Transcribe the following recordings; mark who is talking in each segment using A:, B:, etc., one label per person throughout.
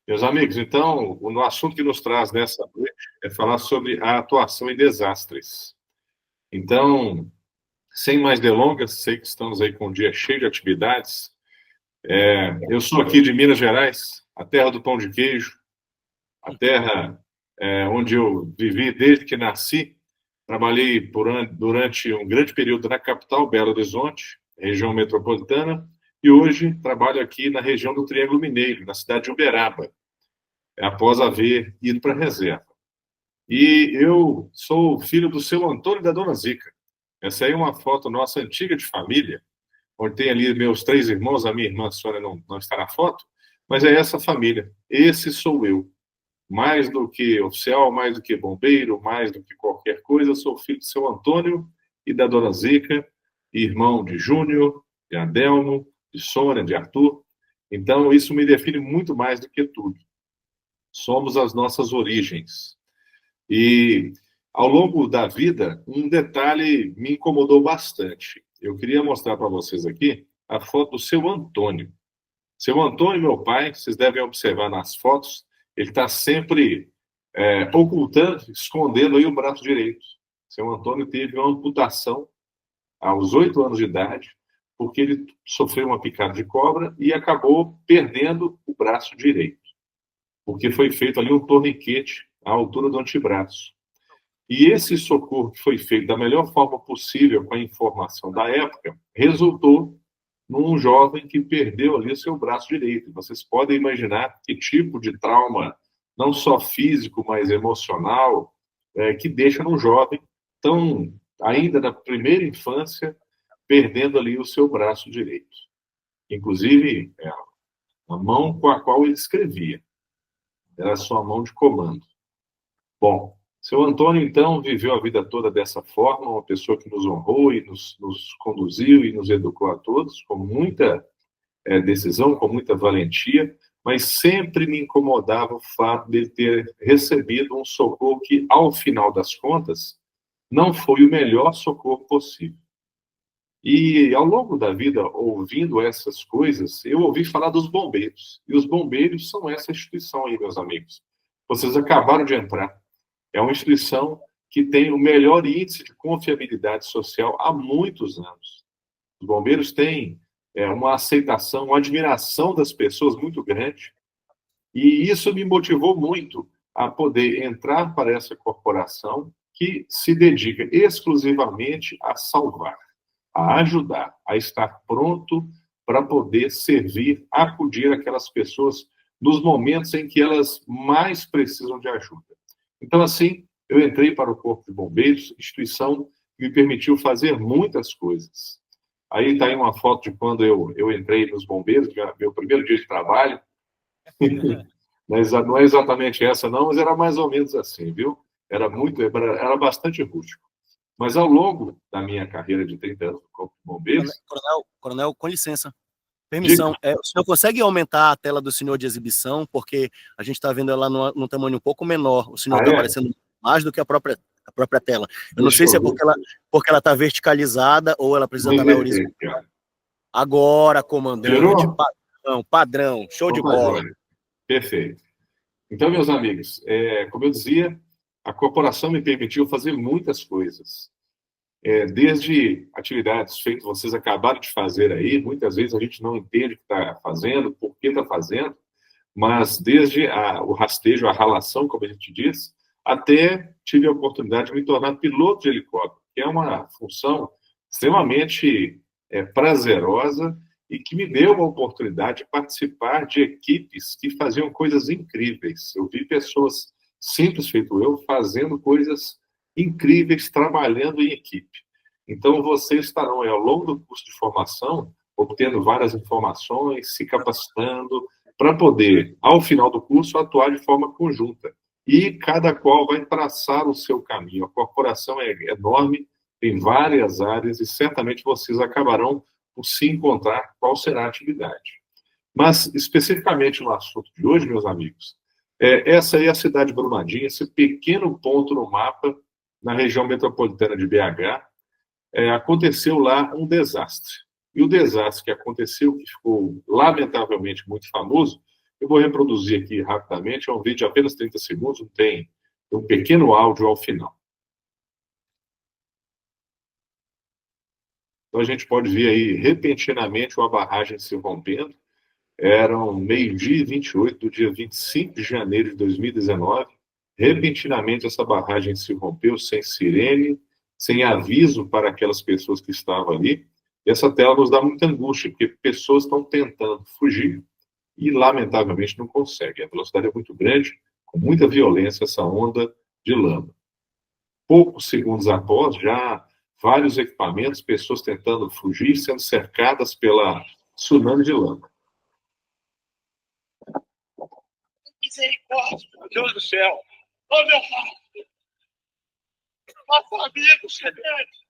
A: Meus amigos, então, o assunto que nos traz nessa noite é falar sobre a atuação em desastres. Então, sem mais delongas, sei que estamos aí com um dia cheio de atividades. Eu sou aqui de Minas Gerais, a terra do pão de queijo, a terra onde eu vivi desde que nasci. Trabalhei durante um grande período na capital, Belo Horizonte, região metropolitana, e hoje trabalho aqui na região do Triângulo Mineiro, na cidade de Uberaba, após haver ido para a reserva. E eu sou filho do seu Antônio e da dona Zica. Essa aí é uma foto nossa antiga de família, onde tem ali meus três irmãos, a minha irmã Sônia não está na foto, mas é essa família. Esse sou eu. Mais do que oficial, mais do que bombeiro, mais do que qualquer coisa, eu sou filho do seu Antônio e da dona Zica, irmão de Júnior, de Adelmo, de Sônia, de Arthur. Então, isso me define muito mais do que tudo. Somos as nossas origens. E, ao longo da vida, um detalhe me incomodou bastante. Eu queria mostrar para vocês aqui a foto do seu Antônio. Seu Antônio, meu pai, vocês devem observar nas fotos, ele está sempre ocultando, escondendo aí o braço direito. Seu Antônio teve uma amputação aos 8 anos de idade, porque ele sofreu uma picada de cobra e acabou perdendo o braço direito, porque foi feito ali um torniquete à altura do antebraço. E esse socorro que foi feito da melhor forma possível com a informação da época, resultou num jovem que perdeu ali o seu braço direito. Vocês podem imaginar que tipo de trauma, não só físico, mas emocional, que deixa num jovem tão, ainda na primeira infância, perdendo ali o seu braço direito. Inclusive, a mão com a qual ele escrevia. Era a sua mão de comando. Bom, seu Antônio, então, viveu a vida toda dessa forma, uma pessoa que nos honrou e nos conduziu e nos educou a todos, com muita decisão, com muita valentia, mas sempre me incomodava o fato de ele ter recebido um socorro que, ao final das contas, não foi o melhor socorro possível. E, ao longo da vida, ouvindo essas coisas, eu ouvi falar dos bombeiros. E os bombeiros são essa instituição aí, meus amigos. Vocês acabaram de entrar. É uma instituição que tem o melhor índice de confiabilidade social há muitos anos. Os bombeiros têm uma aceitação, uma admiração das pessoas muito grande, e isso me motivou muito a poder entrar para essa corporação que se dedica exclusivamente a salvar, a ajudar, a estar pronto para poder servir, acudir aquelas pessoas nos momentos em que elas mais precisam de ajuda. Então, assim, eu entrei para o Corpo de Bombeiros, instituição que me permitiu fazer muitas coisas. Aí está aí uma foto de quando eu entrei nos bombeiros, meu primeiro dia de trabalho. Não é exatamente essa, não, mas era mais ou menos assim, viu? Era bastante rústico. Mas ao longo da minha carreira de 30 anos no Corpo de Bombeiros...
B: Coronel, com licença. Permissão, o senhor consegue aumentar a tela do senhor de exibição, porque a gente está vendo ela num tamanho um pouco menor. O senhor está aparecendo mais do que a própria tela. Eu não sei se é porque ela está verticalizada ou ela precisa estar na horizontal. Agora, comandante, padrão, show de bola.
A: Perfeito. Então, meus amigos, como eu dizia, a corporação me permitiu fazer muitas coisas. Desde atividades feitas, vocês acabaram de fazer aí, muitas vezes a gente não entende o que está fazendo, por que está fazendo, mas desde o rastejo, a ralação, como a gente diz, até tive a oportunidade de me tornar piloto de helicóptero, que é uma função extremamente prazerosa e que me deu a oportunidade de participar de equipes que faziam coisas incríveis. Eu vi pessoas simples, feito eu, fazendo coisas incríveis, trabalhando em equipe. Então, vocês estarão, ao longo do curso de formação, obtendo várias informações, se capacitando, para poder, ao final do curso, atuar de forma conjunta. E cada qual vai traçar o seu caminho. A corporação é enorme, tem várias áreas, e certamente vocês acabarão por se encontrar qual será a atividade. Mas, especificamente no assunto de hoje, meus amigos, essa é a cidade de Brumadinho, esse pequeno ponto no mapa, na região metropolitana de BH, aconteceu lá um desastre. E o desastre que aconteceu, que ficou lamentavelmente muito famoso, Eu vou reproduzir aqui rapidamente, é um vídeo de apenas 30 segundos, tem um pequeno áudio ao final. Então a gente pode ver aí, repentinamente, uma barragem se rompendo. Eram meio-dia e 28 do dia 25 de janeiro de 2019. Repentinamente, essa barragem se rompeu sem sirene, sem aviso para aquelas pessoas que estavam ali. E essa tela nos dá muita angústia, porque pessoas estão tentando fugir e, lamentavelmente, não conseguem. A velocidade é muito grande, com muita violência, essa onda de lama. Poucos segundos após, já vários equipamentos, pessoas tentando fugir, sendo cercadas pela tsunami de lama.
C: Misericórdia, meu Deus do céu! Ô, meu pai! Nosso amigo, chegante!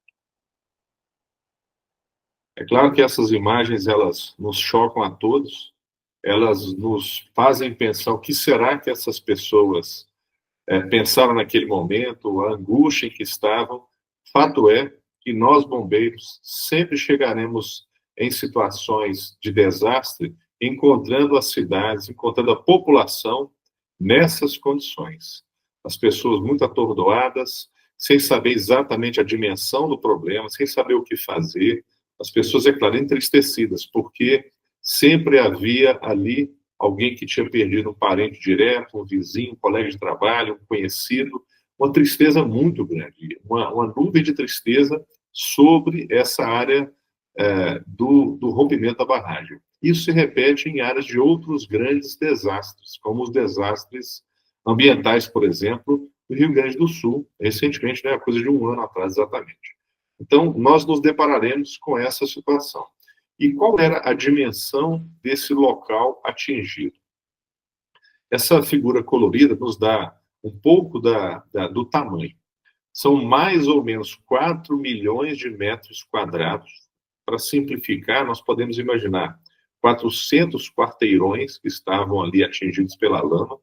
A: É claro que essas imagens, elas nos chocam a todos, elas nos fazem pensar o que será que essas pessoas pensaram naquele momento, a angústia em que estavam. Fato é que nós, bombeiros, sempre chegaremos em situações de desastre, encontrando as cidades, encontrando a população nessas condições. As pessoas muito atordoadas, sem saber exatamente a dimensão do problema, sem saber o que fazer. As pessoas, é claro, entristecidas, porque sempre havia ali alguém que tinha perdido um parente direto, um vizinho, um colega de trabalho, um conhecido. Uma tristeza muito grande, uma nuvem de tristeza sobre essa área do rompimento da barragem. Isso se repete em áreas de outros grandes desastres, como os desastres ambientais, por exemplo, do Rio Grande do Sul, recentemente, né, coisa de um ano atrás exatamente. Então, nós nos depararemos com essa situação. E qual era a dimensão desse local atingido? Essa figura colorida nos dá um pouco do tamanho. São mais ou menos 4 milhões de metros quadrados. Para simplificar, nós podemos imaginar 400 quarteirões que estavam ali atingidos pela lama.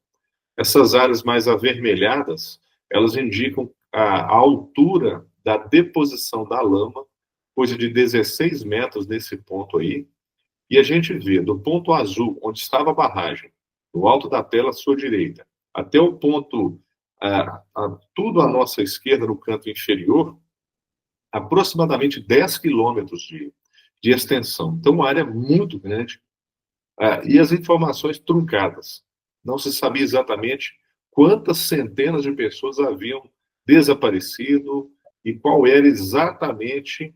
A: Essas áreas mais avermelhadas, elas indicam a altura da deposição da lama, coisa de 16 metros nesse ponto aí. E a gente vê do ponto azul, onde estava a barragem, no alto da tela à sua direita, até o ponto, tudo à nossa esquerda, no canto inferior, aproximadamente 10 quilômetros de extensão. Então, uma área muito grande, e as informações truncadas. Não se sabia exatamente quantas centenas de pessoas haviam desaparecido e qual era exatamente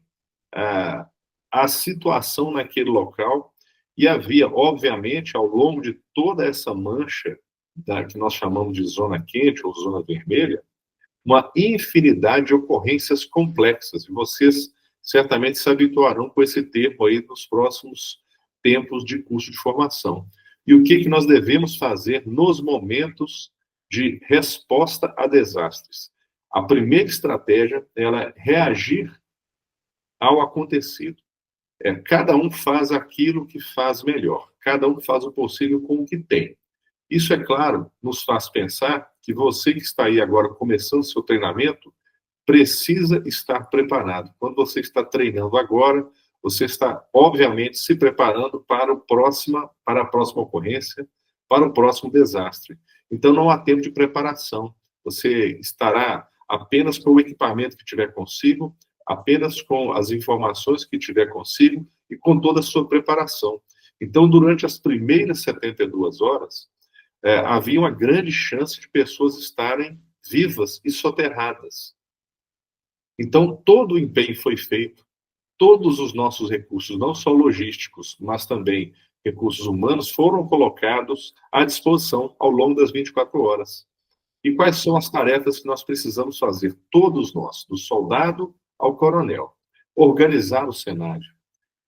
A: a situação naquele local. E havia, obviamente, ao longo de toda essa mancha, que nós chamamos de zona quente ou zona vermelha, uma infinidade de ocorrências complexas. E vocês certamente se habituarão com esse termo aí nos próximos tempos de curso de formação. E o que nós devemos fazer nos momentos de resposta a desastres? A primeira estratégia é reagir ao acontecido. Cada um faz aquilo que faz melhor. Cada um faz o possível com o que tem. Isso, é claro, nos faz pensar que você que está aí agora começando seu treinamento precisa estar preparado. Quando você está treinando agora, você está, obviamente, se preparando para a próxima ocorrência, para o próximo desastre. Então, não há tempo de preparação. Você estará apenas com o equipamento que tiver consigo, apenas com as informações que tiver consigo e com toda a sua preparação. Então, durante as primeiras 72 horas, havia uma grande chance de pessoas estarem vivas e soterradas. Então, todo o empenho foi feito, todos os nossos recursos, não só logísticos, mas também recursos humanos, foram colocados à disposição ao longo das 24 horas. E quais são as tarefas que nós precisamos fazer? Todos nós, do soldado ao coronel. Organizar o cenário,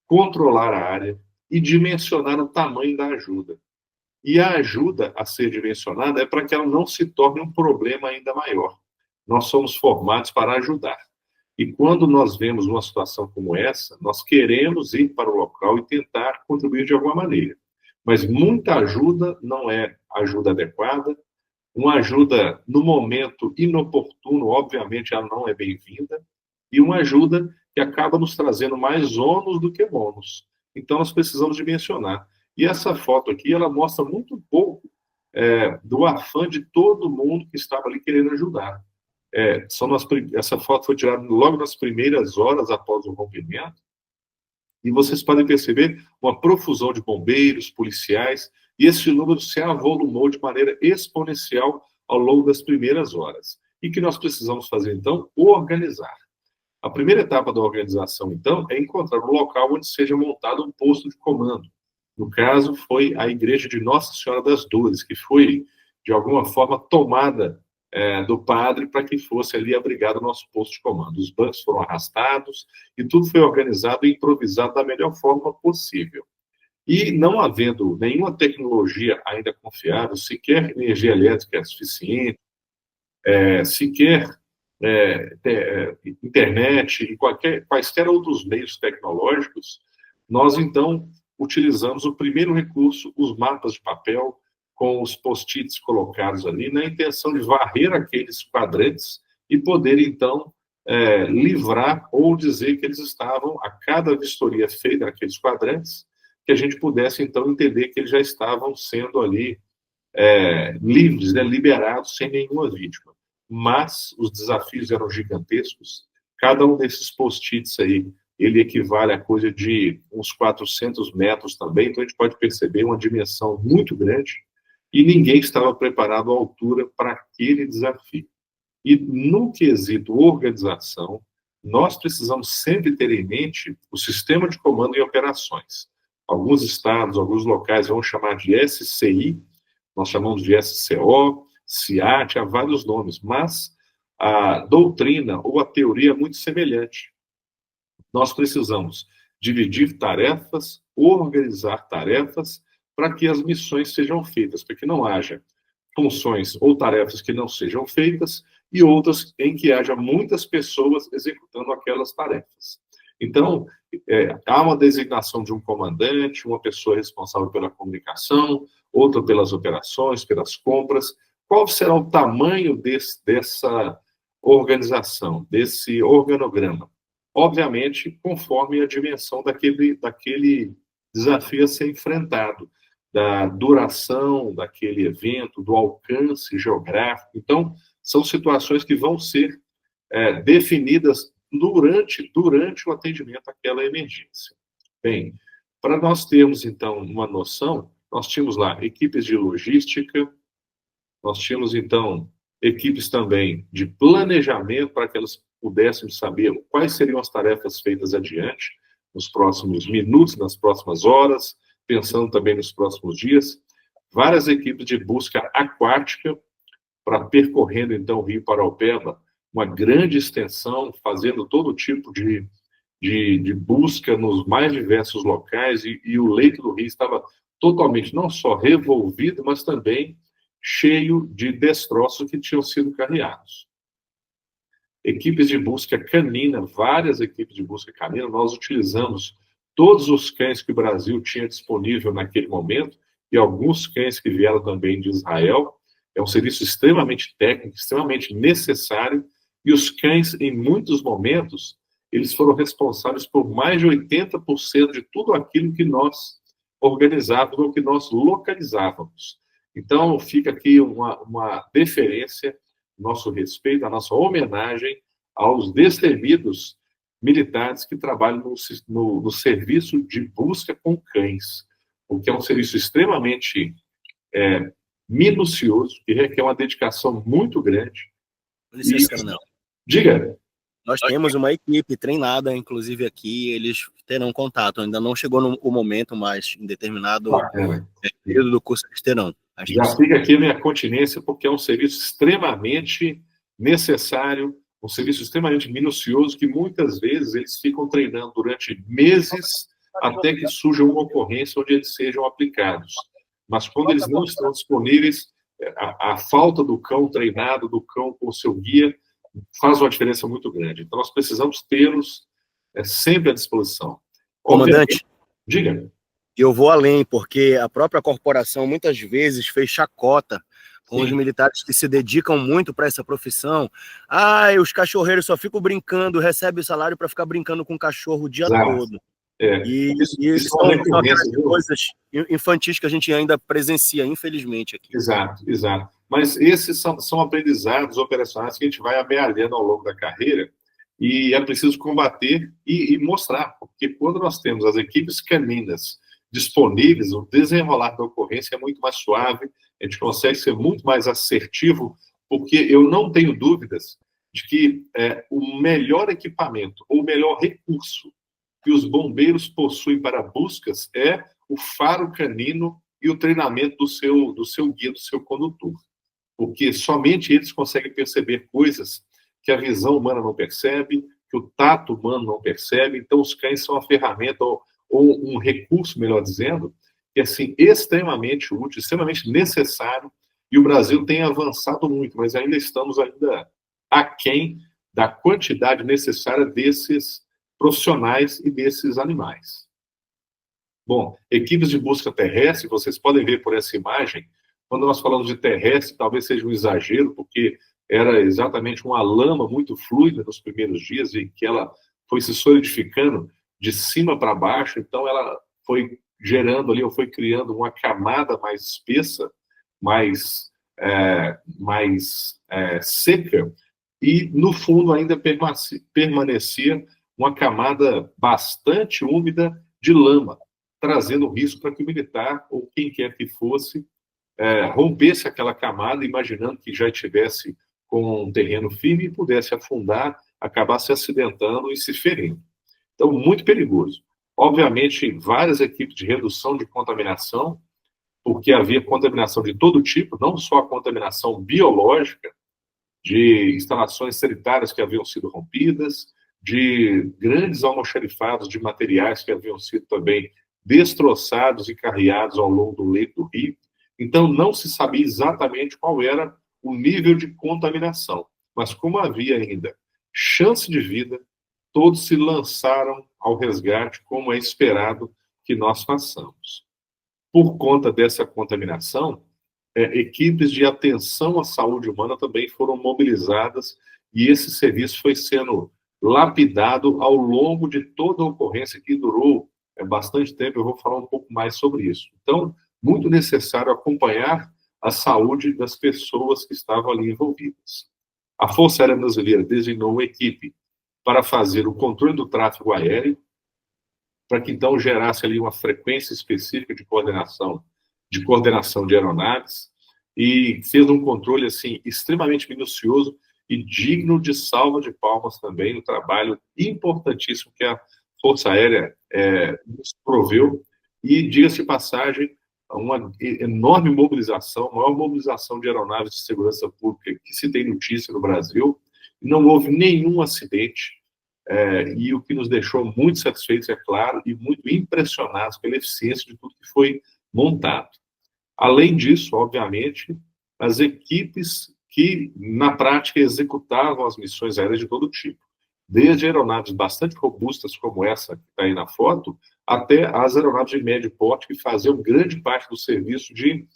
A: controlar a área e dimensionar o tamanho da ajuda. E a ajuda a ser dimensionada é para que ela não se torne um problema ainda maior. Nós somos formados para ajudar. E quando nós vemos uma situação como essa, nós queremos ir para o local e tentar contribuir de alguma maneira. Mas muita ajuda não é ajuda adequada. Uma ajuda no momento inoportuno, obviamente, ela não é bem-vinda. E uma ajuda que acaba nos trazendo mais ônus do que bônus. Então, nós precisamos dimensionar. E essa foto aqui, ela mostra muito pouco do afã de todo mundo que estava ali querendo ajudar. Essa foto foi tirada logo nas primeiras horas após o rompimento, e vocês podem perceber uma profusão de bombeiros, policiais, e esse número se avolumou de maneira exponencial ao longo das primeiras horas. E o que nós precisamos fazer, então? Organizar. A primeira etapa da organização, então, é encontrar um local onde seja montado um posto de comando. No caso, foi a Igreja de Nossa Senhora das Dores, que foi, de alguma forma, tomada do padre para que fosse ali abrigado o nosso posto de comando. Os bancos foram arrastados e tudo foi organizado e improvisado da melhor forma possível. E não havendo nenhuma tecnologia ainda confiável, sequer energia elétrica suficiente, sequer internet e quaisquer outros meios tecnológicos, nós, então, utilizamos o primeiro recurso, os mapas de papel, com os post-its colocados ali, na intenção de varrer aqueles quadrantes e poder, então, livrar ou dizer que eles estavam, a cada vistoria feita naqueles quadrantes, que a gente pudesse, então, entender que eles já estavam sendo ali livres, né, liberados, sem nenhuma vítima. Mas os desafios eram gigantescos. Cada um desses post-its aí, ele equivale a coisa de uns 400 metros também, então a gente pode perceber uma dimensão muito grande, e ninguém estava preparado à altura para aquele desafio. E no quesito organização, nós precisamos sempre ter em mente o sistema de comando e operações. Alguns estados, alguns locais vão chamar de SCI, nós chamamos de SCO, CIAT, há vários nomes, mas a doutrina ou a teoria é muito semelhante. Nós precisamos dividir tarefas, organizar tarefas, para que as missões sejam feitas, para que não haja funções ou tarefas que não sejam feitas e outras em que haja muitas pessoas executando aquelas tarefas. Então, há uma designação de um comandante, uma pessoa responsável pela comunicação, outra pelas operações, pelas compras. Qual será o tamanho dessa organização, desse organograma? Obviamente, conforme a dimensão daquele desafio a ser enfrentado, da duração daquele evento, do alcance geográfico. Então, são situações que vão ser definidas durante o atendimento àquela emergência. Bem, para nós termos, então, uma noção, nós tínhamos lá equipes de logística, nós tínhamos, então, equipes também de planejamento para que elas pudessem saber quais seriam as tarefas feitas adiante, nos próximos minutos, nas próximas horas, pensando também nos próximos dias. Várias equipes de busca aquática, para percorrendo, então, o Rio Paraopeba, uma grande extensão, fazendo todo tipo de busca nos mais diversos locais, e o leito do rio estava totalmente, não só revolvido, mas também cheio de destroços que tinham sido carreados. Equipes de busca canina, várias equipes de busca canina, nós utilizamos todos os cães que o Brasil tinha disponível naquele momento, e alguns cães que vieram também de Israel. É um serviço extremamente técnico, extremamente necessário, e os cães, em muitos momentos, eles foram responsáveis por mais de 80% de tudo aquilo que nós organizávamos ou que nós localizávamos. Então, fica aqui uma deferência, nosso respeito, a nossa homenagem aos destemidos militares que trabalham no serviço de busca com cães, o que é um serviço extremamente minucioso, que requer uma dedicação muito grande.
B: Licença, Coronel.
A: Diga.
B: Nós temos uma equipe treinada, inclusive aqui, eles terão contato. Ainda não chegou o momento, mas em determinado período do curso eles terão.
A: Já fica aqui a minha continência, porque é um serviço extremamente necessário, um serviço extremamente minucioso, que muitas vezes eles ficam treinando durante meses até que surja uma ocorrência onde eles sejam aplicados. Mas quando eles não estão disponíveis, a falta do cão treinado, do cão com o seu guia, faz uma diferença muito grande. Então, nós precisamos tê-los sempre à disposição.
B: Comandante,
A: diga.
B: Eu vou além, porque a própria corporação muitas vezes fez chacota com os militares que se dedicam muito para essa profissão. Os cachorreiros só ficam brincando, recebem o salário para ficar brincando com o cachorro o dia todo. E
A: isso
B: são aquelas coisas infantis que a gente ainda presencia, infelizmente, aqui.
A: Exato. Mas esses são aprendizados operacionais que a gente vai amealhando ao longo da carreira, e é preciso combater e mostrar, porque quando nós temos as equipes caninas disponíveis, o desenrolar da ocorrência é muito mais suave, a gente consegue ser muito mais assertivo, porque eu não tenho dúvidas de que o melhor equipamento, ou o melhor recurso que os bombeiros possuem para buscas é o faro canino e o treinamento do seu guia, do seu condutor. Porque somente eles conseguem perceber coisas que a visão humana não percebe, que o tato humano não percebe. Então, os cães são uma ferramenta, ou um recurso, melhor dizendo, que é assim, extremamente útil, extremamente necessário, e o Brasil tem avançado muito, mas ainda estamos aquém da quantidade necessária desses profissionais e desses animais. Bom, equipes de busca terrestre, vocês podem ver por essa imagem, quando nós falamos de terrestre, talvez seja um exagero, porque era exatamente uma lama muito fluida nos primeiros dias e que ela foi se solidificando de cima para baixo, então ela foi gerando ali, ou foi criando uma camada mais espessa, mais seca, e no fundo ainda permanecia uma camada bastante úmida de lama, trazendo risco para que o militar, ou quem quer que fosse, rompesse aquela camada, imaginando que já estivesse com um terreno firme e pudesse afundar, acabar se acidentando e se ferindo. Então, muito perigoso. Obviamente, várias equipes de redução de contaminação, porque havia contaminação de todo tipo, não só a contaminação biológica, de instalações sanitárias que haviam sido rompidas, de grandes almoxarifados de materiais que haviam sido também destroçados e carreados ao longo do leito do rio. Então, não se sabia exatamente qual era o nível de contaminação. Mas como havia ainda chance de vida, todos se lançaram ao resgate, como é esperado que nós façamos. Por conta dessa contaminação, equipes de atenção à saúde humana também foram mobilizadas, e esse serviço foi sendo lapidado ao longo de toda a ocorrência, que durou bastante tempo. Eu vou falar um pouco mais sobre isso. Então, muito necessário acompanhar a saúde das pessoas que estavam ali envolvidas. A Força Aérea Brasileira designou uma equipe para fazer o controle do tráfego aéreo, para que então gerasse ali uma frequência específica de coordenação de aeronaves, e fez um controle assim extremamente minucioso e digno de salva de palmas também no trabalho importantíssimo que a Força Aérea nos proveu. E, diga-se de passagem, uma enorme mobilização, a maior mobilização de aeronaves de segurança pública que se tem notícia no Brasil. Não houve nenhum acidente, e o que nos deixou muito satisfeitos, é claro, e muito impressionados pela eficiência de tudo que foi montado. Além disso, obviamente, as equipes que, na prática, executavam as missões aéreas de todo tipo, desde aeronaves bastante robustas, como essa que está aí na foto, até as aeronaves de médio porte, que faziam grande parte do serviço de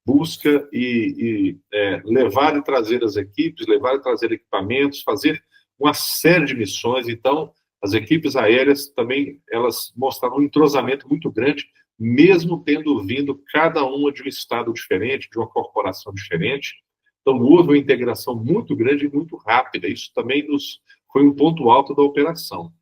A: busca e levar e trazer as equipes, levar e trazer equipamentos, fazer uma série de missões. Então, as equipes aéreas também, elas mostravam um entrosamento muito grande, mesmo tendo vindo cada uma de um estado diferente, de uma corporação diferente. Então, houve uma integração muito grande e muito rápida. Isso também foi um ponto alto da operação.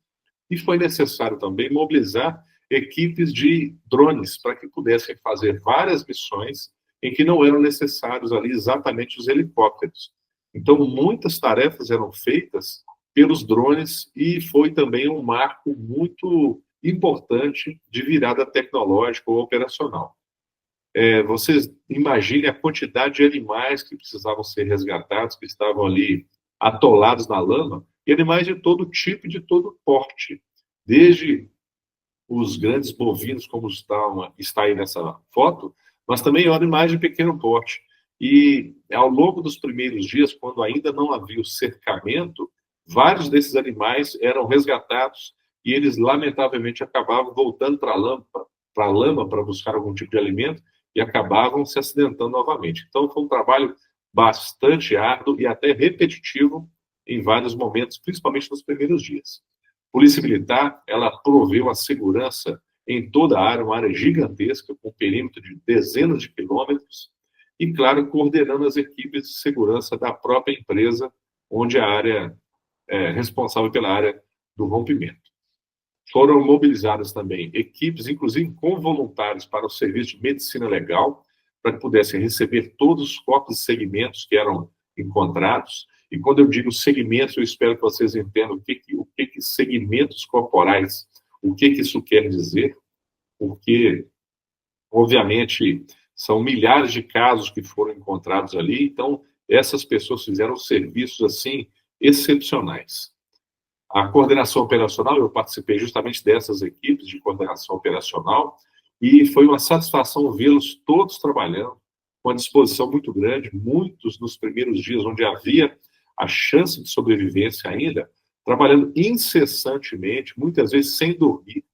A: E foi necessário também mobilizar equipes de drones para que pudessem fazer várias missões em que não eram necessários ali exatamente os helicópteros. Então, muitas tarefas eram feitas pelos drones, e foi também um marco muito importante de virada tecnológica ou operacional. Vocês imaginem a quantidade de animais que precisavam ser resgatados, que estavam ali atolados na lama, e animais de todo tipo e de todo porte, desde os grandes bovinos, como está aí nessa foto, mas também animais de pequeno porte. E ao longo dos primeiros dias, quando ainda não havia o cercamento, vários desses animais eram resgatados, e eles, lamentavelmente, acabavam voltando para a lama para buscar algum tipo de alimento, e acabavam se acidentando novamente. Então, foi um trabalho bastante árduo e até repetitivo em vários momentos, principalmente nos primeiros dias. Polícia Militar, ela proveu a segurança em toda a área, uma área gigantesca, com um perímetro de dezenas de quilômetros, e, claro, coordenando as equipes de segurança da própria empresa, onde a área é responsável pela área do rompimento. Foram mobilizadas também equipes, inclusive com voluntários, para o serviço de medicina legal, para que pudessem receber todos os corpos e segmentos que eram encontrados. E quando eu digo segmentos, eu espero que vocês entendam o que segmentos corporais, o que isso quer dizer, porque, obviamente, são milhares de casos que foram encontrados ali, então essas pessoas fizeram serviços, assim, excepcionais. A coordenação operacional, eu participei justamente dessas equipes de coordenação operacional, e foi uma satisfação vê-los todos trabalhando, com uma disposição muito grande, muitos nos primeiros dias, onde havia a chance de sobrevivência ainda, trabalhando incessantemente, muitas vezes sem dormir,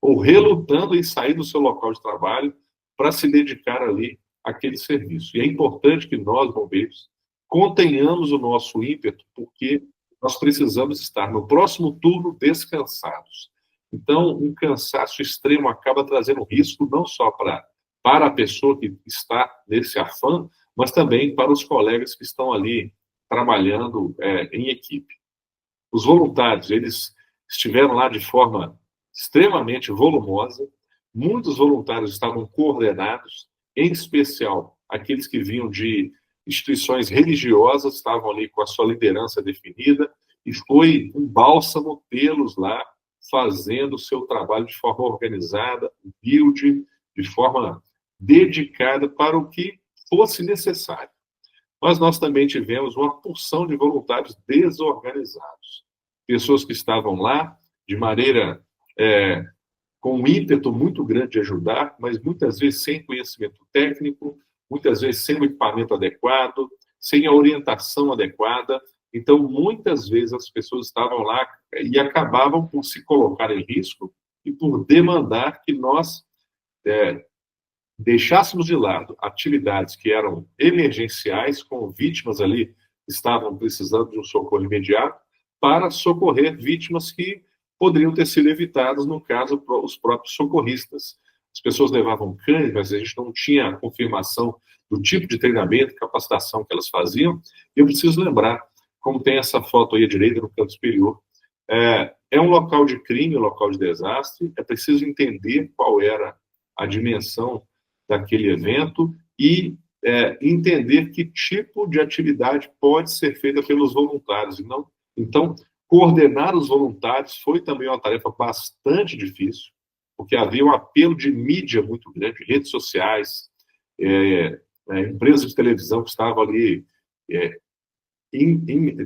A: ou relutando em sair do seu local de trabalho para se dedicar ali àquele serviço. E é importante que nós, bombeiros, contenhamos o nosso ímpeto, porque nós precisamos estar no próximo turno descansados. Então, um cansaço extremo acaba trazendo risco não só para a pessoa que está nesse afã, mas também para os colegas que estão ali trabalhando em equipe. Os voluntários, eles estiveram lá de forma extremamente volumosa, muitos voluntários estavam coordenados, em especial aqueles que vinham de instituições religiosas, estavam ali com a sua liderança definida, e foi um bálsamo tê-los lá fazendo o seu trabalho de forma organizada, humilde, de forma dedicada para o que fosse necessário. Mas nós também tivemos uma porção de voluntários desorganizados, pessoas que estavam lá de maneira com um ímpeto muito grande de ajudar, mas muitas vezes sem conhecimento técnico, muitas vezes sem o equipamento adequado, sem a orientação adequada. Então, muitas vezes as pessoas estavam lá e acabavam por se colocar em risco e por demandar que nós deixássemos de lado atividades que eram emergenciais, com vítimas ali que estavam precisando de um socorro imediato, para socorrer vítimas que poderiam ter sido evitadas, no caso, os próprios socorristas. As pessoas levavam cães, mas a gente não tinha a confirmação do tipo de treinamento, capacitação que elas faziam. E eu preciso lembrar, como tem essa foto aí à direita, no canto superior, é um local de crime, um local de desastre, é preciso entender qual era a dimensão daquele evento e entender que tipo de atividade pode ser feita pelos voluntários. Então, coordenar os voluntários foi também uma tarefa bastante difícil, porque havia um apelo de mídia muito grande, redes sociais, empresas de televisão que estavam ali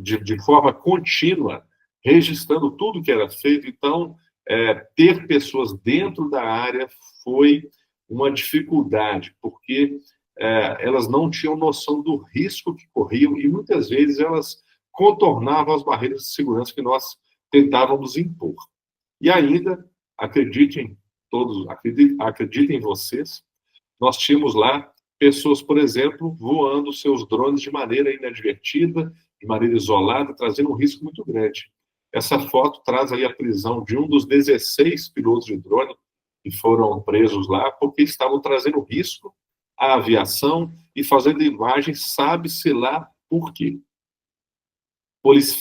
A: de forma contínua, registrando tudo que era feito. Então, ter pessoas dentro da área foi uma dificuldade, porque elas não tinham noção do risco que corriam e muitas vezes elas contornavam as barreiras de segurança que nós tentávamos impor. E ainda, acreditem todos, acreditem vocês, nós tínhamos lá pessoas, por exemplo, voando seus drones de maneira inadvertida, de maneira isolada, trazendo um risco muito grande. Essa foto traz aí a prisão de um dos 16 pilotos de drone que foram presos lá porque estavam trazendo risco à aviação e fazendo imagens, sabe-se lá por quê.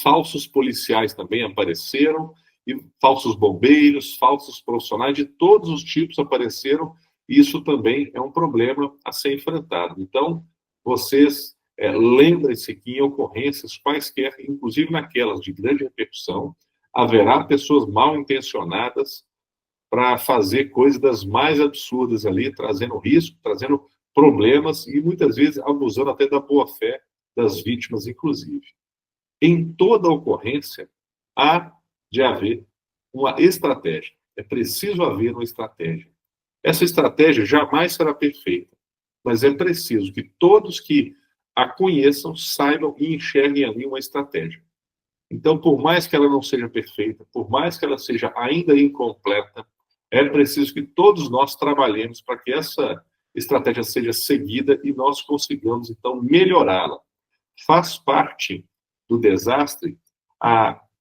A: Falsos policiais também apareceram, e falsos bombeiros, falsos profissionais de todos os tipos apareceram, e isso também é um problema a ser enfrentado. Então, vocês lembrem-se que em ocorrências quaisquer, inclusive naquelas de grande repercussão, haverá pessoas mal intencionadas para fazer coisas das mais absurdas ali, trazendo risco, trazendo problemas e muitas vezes abusando até da boa-fé das vítimas, inclusive. Em toda ocorrência, há de haver uma estratégia. É preciso haver uma estratégia. Essa estratégia jamais será perfeita, mas é preciso que todos que a conheçam saibam e enxerguem ali uma estratégia. Então, por mais que ela não seja perfeita, por mais que ela seja ainda incompleta, é preciso que todos nós trabalhemos para que essa estratégia seja seguida e nós consigamos, então, melhorá-la. Faz parte do desastre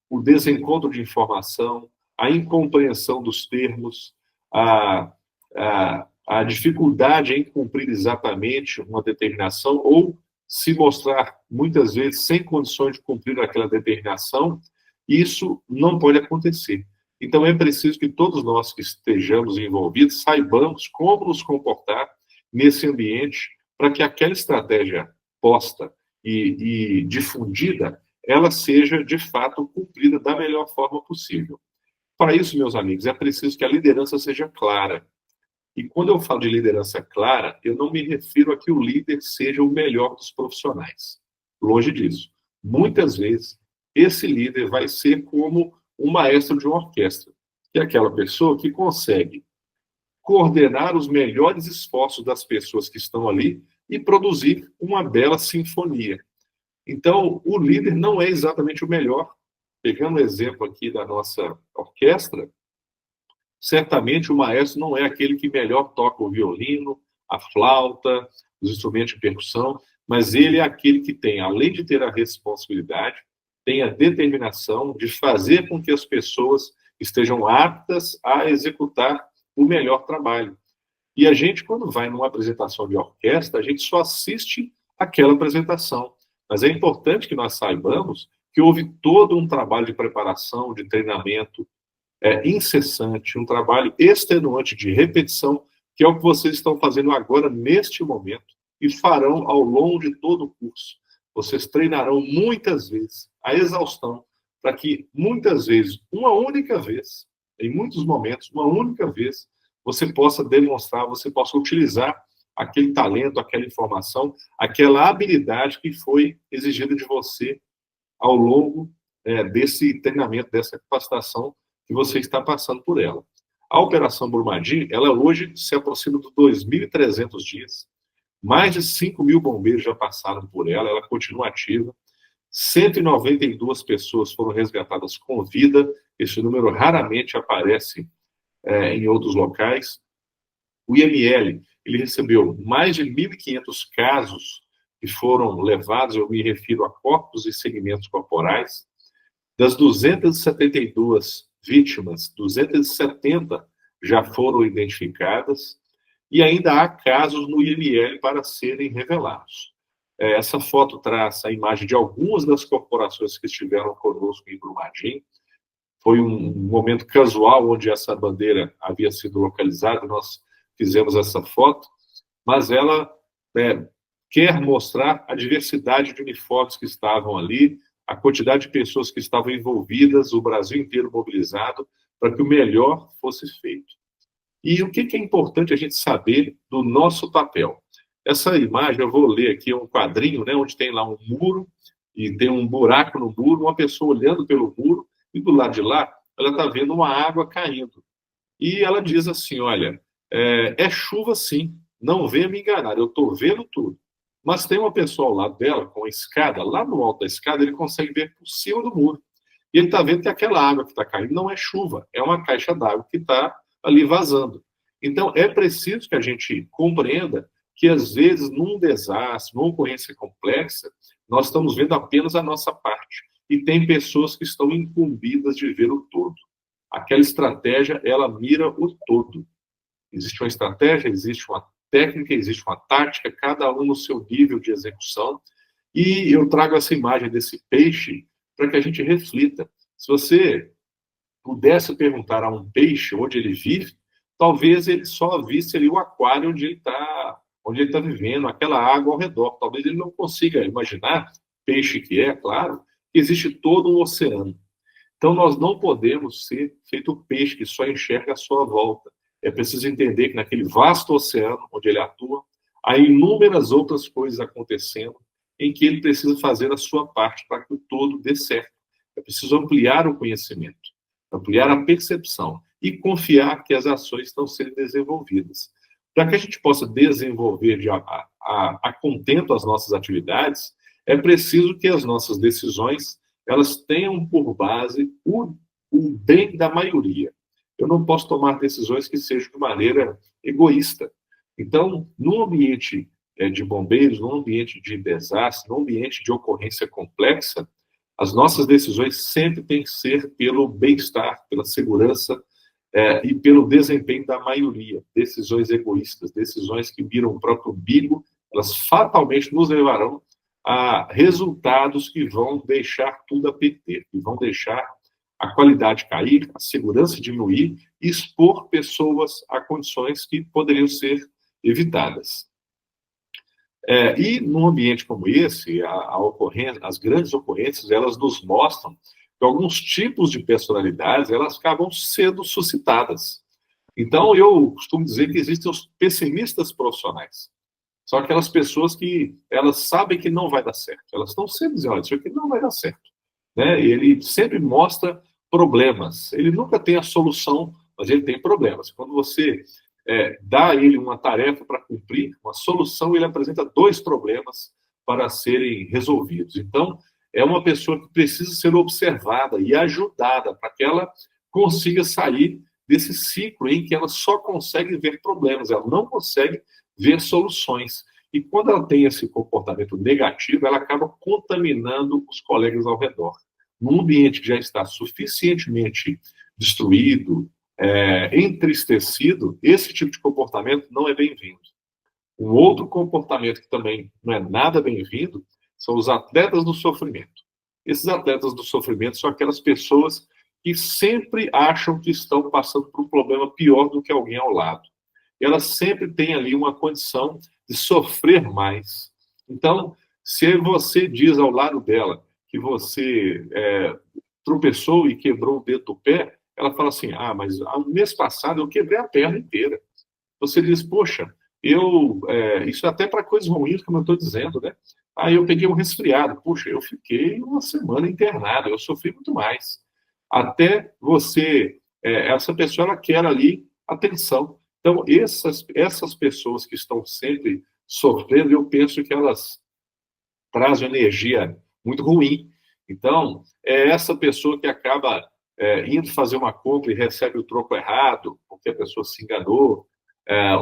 A: o desencontro de informação, a incompreensão dos termos, a dificuldade em cumprir exatamente uma determinação ou se mostrar, muitas vezes, sem condições de cumprir aquela determinação, isso não pode acontecer. Então, é preciso que todos nós que estejamos envolvidos saibamos como nos comportar nesse ambiente para que aquela estratégia posta e difundida, ela seja, de fato, cumprida da melhor forma possível. Para isso, meus amigos, é preciso que a liderança seja clara. E quando eu falo de liderança clara, eu não me refiro a que o líder seja o melhor dos profissionais. Longe disso. Muitas vezes, esse líder vai ser como um maestro de uma orquestra, que é aquela pessoa que consegue coordenar os melhores esforços das pessoas que estão ali e produzir uma bela sinfonia. Então, o líder não é exatamente o melhor. Pegando o exemplo aqui da nossa orquestra, certamente o maestro não é aquele que melhor toca o violino, a flauta, os instrumentos de percussão, mas ele é aquele que tem, além de ter a responsabilidade, tem a determinação de fazer com que as pessoas estejam aptas a executar o melhor trabalho. E a gente, quando vai numa apresentação de orquestra, a gente só assiste aquela apresentação. Mas é importante que nós saibamos que houve todo um trabalho de preparação, de treinamento incessante, um trabalho extenuante de repetição, que é o que vocês estão fazendo agora, neste momento, e farão ao longo de todo o curso. Vocês treinarão muitas vezes, a exaustão, para que muitas vezes, uma única vez, em muitos momentos, uma única vez, você possa demonstrar, você possa utilizar aquele talento, aquela informação, aquela habilidade que foi exigida de você ao longo desse treinamento, dessa capacitação que você está passando por ela. A Operação Brumadinho, ela hoje se aproxima dos 2.300 dias. Mais de 5.000 bombeiros já passaram por ela, ela continua ativa. 192 pessoas foram resgatadas com vida. Esse número raramente aparece em outros locais. O IML, ele recebeu mais de 1.500 casos que foram levados, eu me refiro a corpos e segmentos corporais. Das 272 vítimas, 270 já foram identificadas e ainda há casos no IML para serem revelados. Essa foto traz a imagem de algumas das corporações que estiveram conosco em Brumadinho. Foi um momento casual onde essa bandeira havia sido localizada, nós fizemos essa foto, mas ela quer mostrar a diversidade de uniformes que estavam ali, a quantidade de pessoas que estavam envolvidas, o Brasil inteiro mobilizado, para que o melhor fosse feito. E o que é importante a gente saber do nosso papel? Essa imagem, eu vou ler aqui, um quadrinho, né, onde tem lá um muro, e tem um buraco no muro, uma pessoa olhando pelo muro, e do lado de lá, ela está vendo uma água caindo. E ela diz assim, olha, é chuva sim, não venha me enganar, eu estou vendo tudo. Mas tem uma pessoa ao lado dela, com a escada, lá no alto da escada, ele consegue ver por cima do muro. E ele está vendo que aquela água que está caindo não é chuva, é uma caixa d'água que está ali vazando. Então, é preciso que a gente compreenda que, às vezes, num desastre, numa ocorrência complexa, nós estamos vendo apenas a nossa parte. E tem pessoas que estão incumbidas de ver o todo. Aquela estratégia, ela mira o todo. Existe uma estratégia, existe uma técnica, existe uma tática, cada um no seu nível de execução. E eu trago essa imagem desse peixe para que a gente reflita. Se você pudesse perguntar a um peixe onde ele vive, talvez ele só visse ali o aquário onde ele está vivendo, aquela água ao redor. Talvez ele não consiga imaginar, peixe que é, claro, que existe todo um oceano. Então, nós não podemos ser feito o peixe que só enxerga a sua volta. É preciso entender que naquele vasto oceano onde ele atua, há inúmeras outras coisas acontecendo em que ele precisa fazer a sua parte para que o todo dê certo. É preciso ampliar o conhecimento, ampliar a percepção e confiar que as ações estão sendo desenvolvidas. Para que a gente possa desenvolver a contento as nossas atividades, é preciso que as nossas decisões elas tenham por base o bem da maioria. Eu não posso tomar decisões que sejam de maneira egoísta. Então, num ambiente de bombeiros, num ambiente de desastre, num ambiente de ocorrência complexa, As nossas decisões sempre têm que ser pelo bem-estar, pela segurança e pelo desempenho da maioria. Decisões egoístas, decisões que viram o próprio umbigo, elas fatalmente nos levarão a resultados que vão deixar tudo a perder, que vão deixar a qualidade cair, a segurança diminuir e expor pessoas a condições que poderiam ser evitadas. E num ambiente como esse, as grandes ocorrências, elas nos mostram que alguns tipos de personalidades, elas acabam sendo suscitadas. Então, eu costumo dizer que existem os pessimistas profissionais. São aquelas pessoas que elas sabem que não vai dar certo. Elas estão sempre dizendo, olha, isso aqui não vai dar certo. Né? Ele sempre mostra problemas. Ele nunca tem a solução, mas ele tem problemas. Quando você dá a ele uma tarefa para cumprir, uma solução, ele apresenta 2 problemas para serem resolvidos. Então, é uma pessoa que precisa ser observada e ajudada para que ela consiga sair desse ciclo em que ela só consegue ver problemas, ela não consegue ver soluções. E quando ela tem esse comportamento negativo, ela acaba contaminando os colegas ao redor. Num ambiente que já está suficientemente destruído, entristecido, esse tipo de comportamento não é bem-vindo. Um outro comportamento que também não é nada bem-vindo são os atletas do sofrimento. Esses atletas do sofrimento são aquelas pessoas que sempre acham que estão passando por um problema pior do que alguém ao lado. E elas sempre têm ali uma condição de sofrer mais. Então, se você diz ao lado dela que você tropeçou e quebrou o dedo do pé, ela fala assim, mas no mês passado eu quebrei a perna inteira. Você diz, poxa, isso é até para coisas ruins, como eu estou dizendo, né? Eu peguei um resfriado. Puxa, eu fiquei uma semana internado, eu sofri muito mais. Até você, essa pessoa, ela quer ali atenção. Então, essas pessoas que estão sempre sofrendo, eu penso que elas trazem energia muito ruim. Então, é essa pessoa que acaba indo fazer uma compra e recebe o troco errado, porque a pessoa se enganou.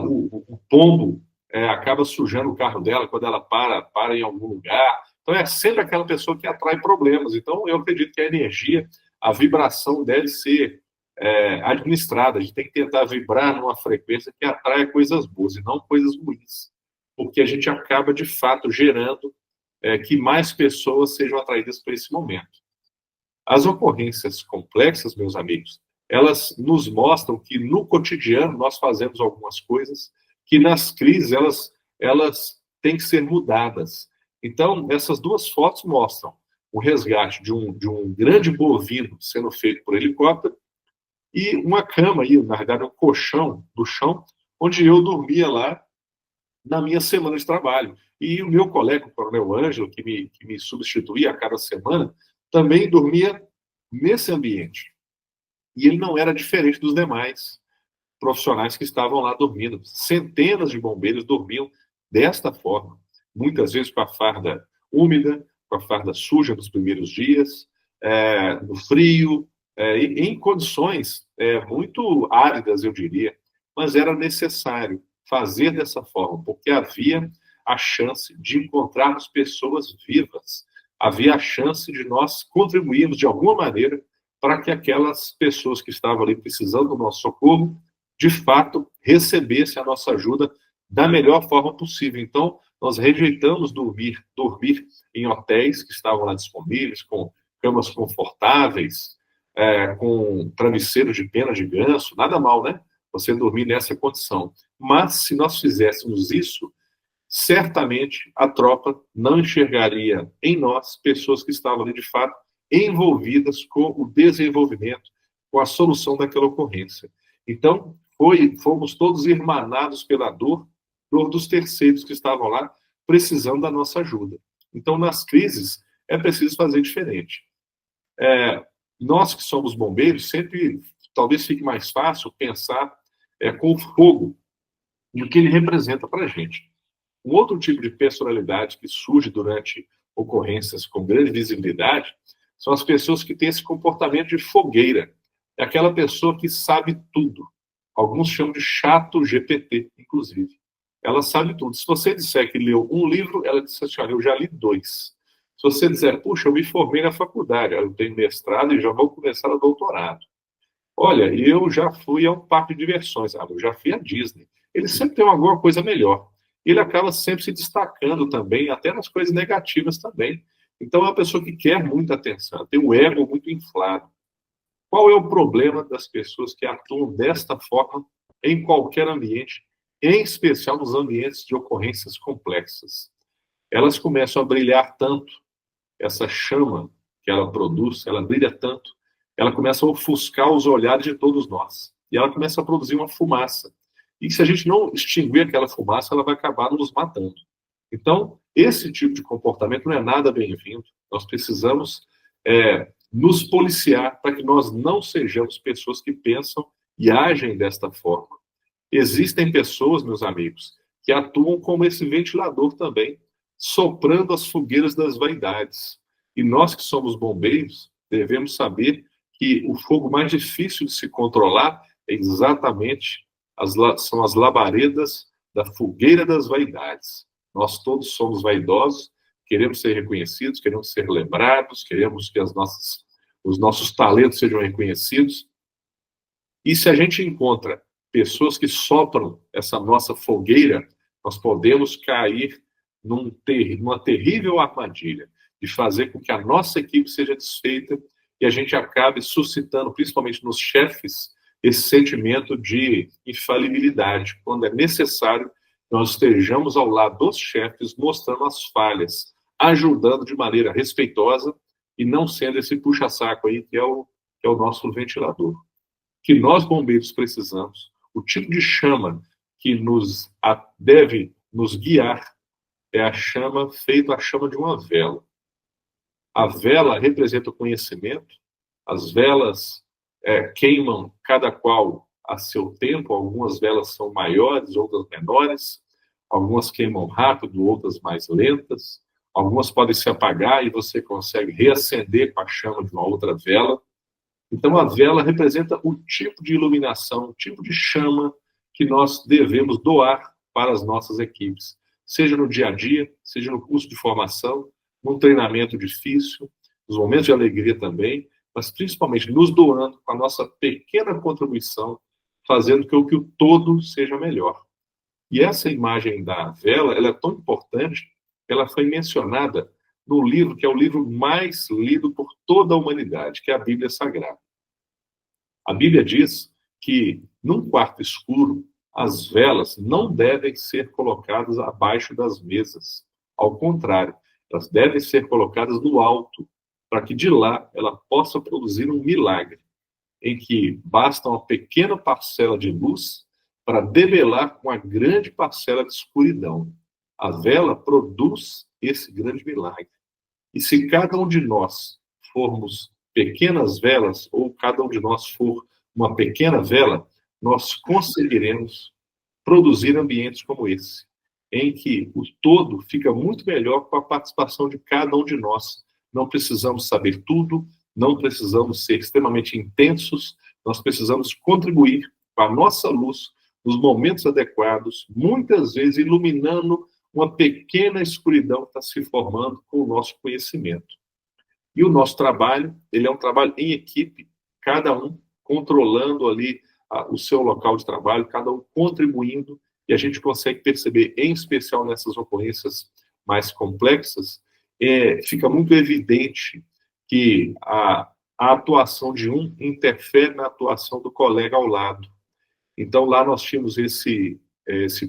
A: O pombo acaba sujando o carro dela quando ela para em algum lugar. Então, é sempre aquela pessoa que atrai problemas. Então, eu acredito que a energia, a vibração deve ser administrada. A gente tem que tentar vibrar numa frequência que atraia coisas boas e não coisas ruins. Porque a gente acaba, de fato, gerando que mais pessoas sejam atraídas para esse momento. As ocorrências complexas, meus amigos, elas nos mostram que no cotidiano nós fazemos algumas coisas que nas crises elas têm que ser mudadas. Então, essas 2 fotos mostram o resgate de um grande bovino sendo feito por helicóptero e uma cama aí, na verdade, um colchão do chão, onde eu dormia lá na minha semana de trabalho. E o meu colega, o Coronel Ângelo, que me substituía a cada semana, também dormia nesse ambiente. E ele não era diferente dos demais profissionais que estavam lá dormindo. Centenas de bombeiros dormiam desta forma. Muitas vezes com a farda úmida, com a farda suja nos primeiros dias, no frio, em condições muito áridas, eu diria. Mas era necessário fazer dessa forma, porque havia a chance de encontrarmos pessoas vivas. Havia a chance de nós contribuirmos de alguma maneira para que aquelas pessoas que estavam ali precisando do nosso socorro, de fato, recebessem a nossa ajuda da melhor forma possível. Então, nós rejeitamos dormir em hotéis que estavam lá disponíveis, com camas confortáveis, com travesseiro de pena de ganso, nada mal, né? Você dormir nessa condição. Mas, se nós fizéssemos isso, certamente a tropa não enxergaria em nós pessoas que estavam ali, de fato, envolvidas com o desenvolvimento, com a solução daquela ocorrência. Então, fomos todos irmanados pela dor dos terceiros que estavam lá precisando da nossa ajuda. Então, nas crises, é preciso fazer diferente. Nós que somos bombeiros, sempre, talvez fique mais fácil pensar com o fogo e o que ele representa para a gente. Um outro tipo de personalidade que surge durante ocorrências com grande visibilidade são as pessoas que têm esse comportamento de fogueira. É aquela pessoa que sabe tudo. Alguns chamam de chato GPT, inclusive. Ela sabe tudo. Se você disser que leu um livro, ela diz assim, olha, eu já li 2. Se você disser, puxa, eu me formei na faculdade, eu tenho mestrado e já vou começar o doutorado. Olha, eu já fui a um parque de diversões, eu já fui à Disney. Ele sempre tem alguma coisa melhor. Ele acaba sempre se destacando também, até nas coisas negativas também. Então, é uma pessoa que quer muita atenção, tem o ego muito inflado. Qual é o problema das pessoas que atuam desta forma em qualquer ambiente, em especial nos ambientes de ocorrências complexas? Elas começam a brilhar tanto, essa chama que ela produz, ela brilha tanto, ela começa a ofuscar os olhares de todos nós. E ela começa a produzir uma fumaça. E se a gente não extinguir aquela fumaça, ela vai acabar nos matando. Então, esse tipo de comportamento não é nada bem-vindo. Nós precisamos nos policiar para que nós não sejamos pessoas que pensam e agem desta forma. Existem pessoas, meus amigos, que atuam como esse ventilador também, soprando as fogueiras das vaidades. E nós que somos bombeiros, devemos saber que o fogo mais difícil de se controlar é exatamente são as labaredas da fogueira das vaidades. Nós todos somos vaidosos, queremos ser reconhecidos, queremos ser lembrados, queremos que os nossos talentos sejam reconhecidos. E se a gente encontra pessoas que sopram essa nossa fogueira, nós podemos cair numa terrível armadilha de fazer com que a nossa equipe seja desfeita e a gente acabe suscitando, principalmente nos chefes, esse sentimento de infalibilidade, quando é necessário que nós estejamos ao lado dos chefes, mostrando as falhas, ajudando de maneira respeitosa e não sendo esse puxa-saco aí que é o nosso ventilador. Que nós, bombeiros, precisamos, o tipo de chama que deve nos guiar é a chama feita a chama de uma vela. A vela representa o conhecimento, as velas queimam cada qual a seu tempo, algumas velas são maiores, outras menores, algumas queimam rápido, outras mais lentas, algumas podem se apagar e você consegue reacender com a chama de uma outra vela. Então, a vela representa o tipo de iluminação, o tipo de chama que nós devemos doar para as nossas equipes, seja no dia a dia, seja no curso de formação, num treinamento difícil, nos momentos de alegria também, mas principalmente nos doando com a nossa pequena contribuição, fazendo com que o todo seja melhor. E essa imagem da vela, ela é tão importante, ela foi mencionada no livro que é o livro mais lido por toda a humanidade, que é a Bíblia Sagrada. A Bíblia diz que, num quarto escuro, as velas não devem ser colocadas abaixo das mesas. Ao contrário, elas devem ser colocadas no alto, para que de lá ela possa produzir um milagre, em que basta uma pequena parcela de luz para debelar uma grande parcela de escuridão. A vela produz esse grande milagre. E se cada um de nós formos pequenas velas, ou cada um de nós for uma pequena vela, nós conseguiremos produzir ambientes como esse, em que o todo fica muito melhor com a participação de cada um de nós. Não precisamos saber tudo, não precisamos ser extremamente intensos, nós precisamos contribuir com a nossa luz nos momentos adequados, muitas vezes iluminando uma pequena escuridão que está se formando com o nosso conhecimento. E o nosso trabalho, ele é um trabalho em equipe, cada um controlando ali o seu local de trabalho, cada um contribuindo, e a gente consegue perceber, em especial nessas ocorrências mais complexas, fica muito evidente que a atuação de um interfere na atuação do colega ao lado. Então, lá nós tínhamos esse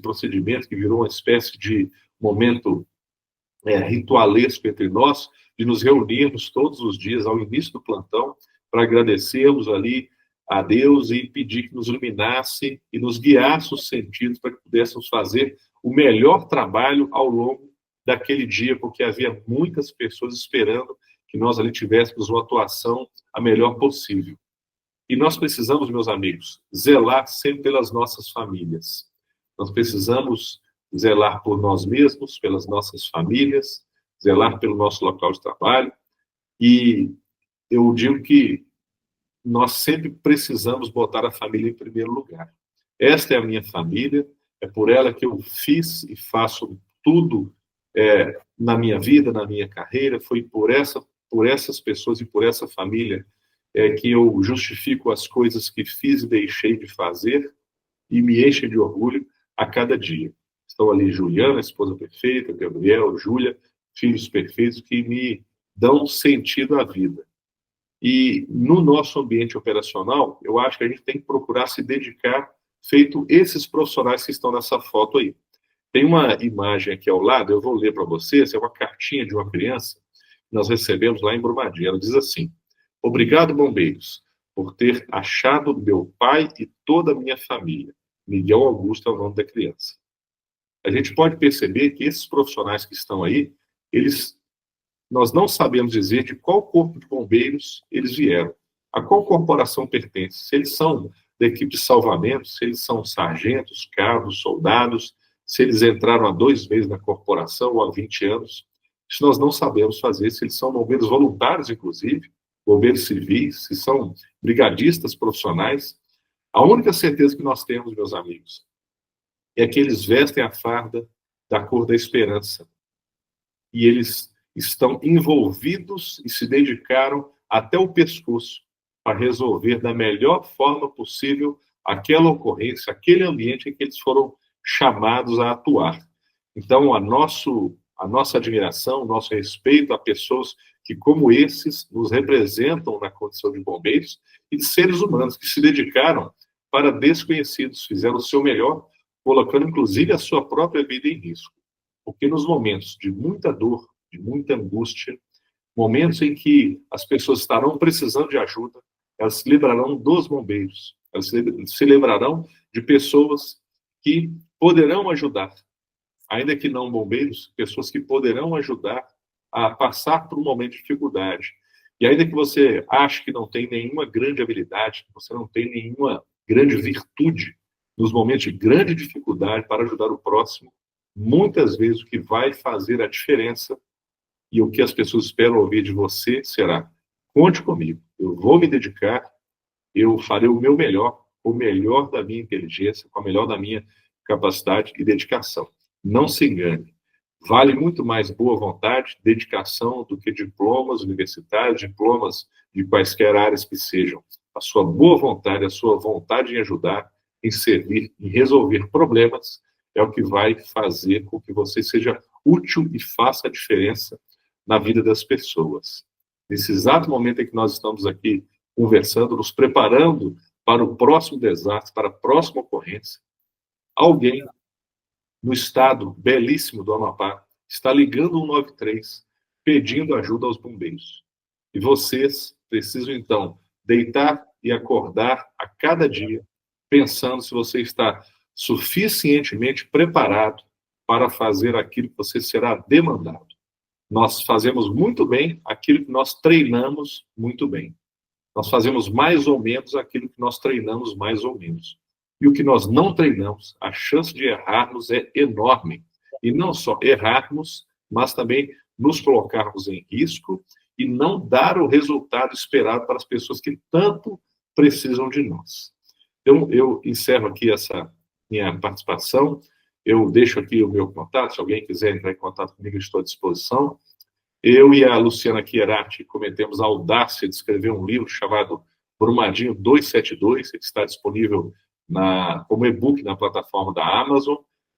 A: procedimento que virou uma espécie de momento ritualesco entre nós, de nos reunirmos todos os dias ao início do plantão para agradecermos ali a Deus e pedir que nos iluminasse e nos guiasse os sentidos para que pudéssemos fazer o melhor trabalho ao longo daquele dia, porque havia muitas pessoas esperando que nós ali tivéssemos uma atuação a melhor possível. E nós precisamos, meus amigos, zelar sempre pelas nossas famílias. Nós precisamos zelar por nós mesmos, pelas nossas famílias, zelar pelo nosso local de trabalho. E eu digo que nós sempre precisamos botar a família em primeiro lugar. Esta é a minha família, é por ela que eu fiz e faço tudo na minha vida, na minha carreira, foi por essas pessoas e por essa família que eu justifico as coisas que fiz e deixei de fazer e me enche de orgulho a cada dia. Estão ali Juliana, esposa perfeita, Gabriel, Júlia, filhos perfeitos que me dão sentido à vida. E no nosso ambiente operacional, eu acho que a gente tem que procurar se dedicar, feito esses profissionais que estão nessa foto aí. Tem uma imagem aqui ao lado, eu vou ler para vocês, é uma cartinha de uma criança que nós recebemos lá em Brumadinho. Ela diz assim: obrigado, bombeiros, por ter achado meu pai e toda a minha família. Miguel Augusto é o nome da criança. A gente pode perceber que esses profissionais que estão aí, nós não sabemos dizer de qual corpo de bombeiros eles vieram, a qual corporação pertence. Se eles são da equipe de salvamento, se eles são sargentos, cabos, soldados, se eles entraram há 2 meses na corporação ou há 20 anos. Isso nós não sabemos fazer, se eles são bombeiros voluntários, inclusive, bombeiros civis, se são brigadistas profissionais. A única certeza que nós temos, meus amigos, é que eles vestem a farda da cor da esperança. E eles estão envolvidos e se dedicaram até o pescoço para resolver da melhor forma possível aquela ocorrência, aquele ambiente em que eles foram chamados a atuar. Então, a nossa admiração, o nosso respeito a pessoas que, como esses, nos representam na condição de bombeiros e de seres humanos que se dedicaram para desconhecidos, fizeram o seu melhor, colocando, inclusive, a sua própria vida em risco. Porque nos momentos de muita dor, de muita angústia, momentos em que as pessoas estarão precisando de ajuda, elas se lembrarão dos bombeiros, elas se lembrarão de pessoas que poderão ajudar, ainda que não bombeiros, pessoas que poderão ajudar a passar por um momento de dificuldade. E ainda que você ache que não tem nenhuma grande habilidade, que você não tem nenhuma grande virtude nos momentos de grande dificuldade para ajudar o próximo, muitas vezes o que vai fazer a diferença e o que as pessoas esperam ouvir de você será: conte comigo, eu vou me dedicar, eu farei o meu melhor, o melhor da minha inteligência, com a melhor da minha capacidade e dedicação. Não se engane. Vale muito mais boa vontade, dedicação, do que diplomas universitários, diplomas de quaisquer áreas que sejam. A sua boa vontade, a sua vontade em ajudar, em servir, em resolver problemas, é o que vai fazer com que você seja útil e faça a diferença na vida das pessoas. Nesse exato momento em que nós estamos aqui conversando, nos preparando para o próximo desastre, para a próxima ocorrência, alguém no estado belíssimo do Amapá está ligando 193, pedindo ajuda aos bombeiros. E vocês precisam, então, deitar e acordar a cada dia, pensando se você está suficientemente preparado para fazer aquilo que você será demandado. Nós fazemos muito bem aquilo que nós treinamos muito bem. Nós fazemos mais ou menos aquilo que nós treinamos mais ou menos. E o que nós não treinamos, a chance de errarmos é enorme. E não só errarmos, mas também nos colocarmos em risco e não dar o resultado esperado para as pessoas que tanto precisam de nós. Então, eu encerro aqui essa minha participação. Eu deixo aqui o meu contato, se alguém quiser entrar em contato comigo, estou à disposição. Eu e a Luciana Chierati cometemos a audácia de escrever um livro chamado Brumadinho 272, que está disponível como e-book na plataforma da Amazon.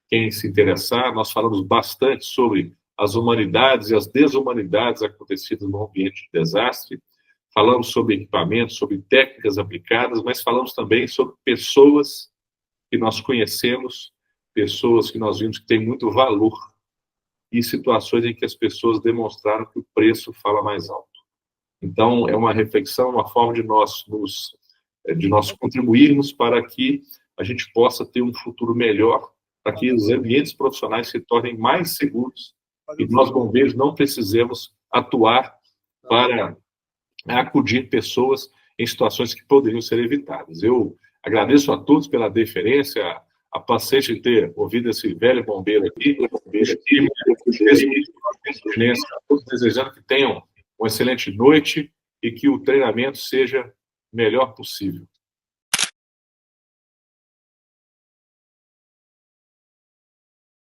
A: Quem se interessar, nós falamos bastante sobre as humanidades e as desumanidades acontecidas no ambiente de desastre. Falamos sobre equipamentos, sobre técnicas aplicadas, mas falamos também sobre pessoas que nós conhecemos, pessoas que nós vimos que têm muito valor, e situações em que as pessoas demonstraram que o preço fala mais alto. Então, é uma reflexão, uma forma de nós contribuirmos para que a gente possa ter um futuro melhor, para que os ambientes profissionais se tornem mais seguros e nós, bombeiros, não precisemos atuar para acudir pessoas em situações que poderiam ser evitadas. Eu agradeço a todos pela deferência, a paciência de ter ouvido esse velho bombeiro aqui, desejando que tenham uma excelente noite e que o treinamento seja o melhor possível.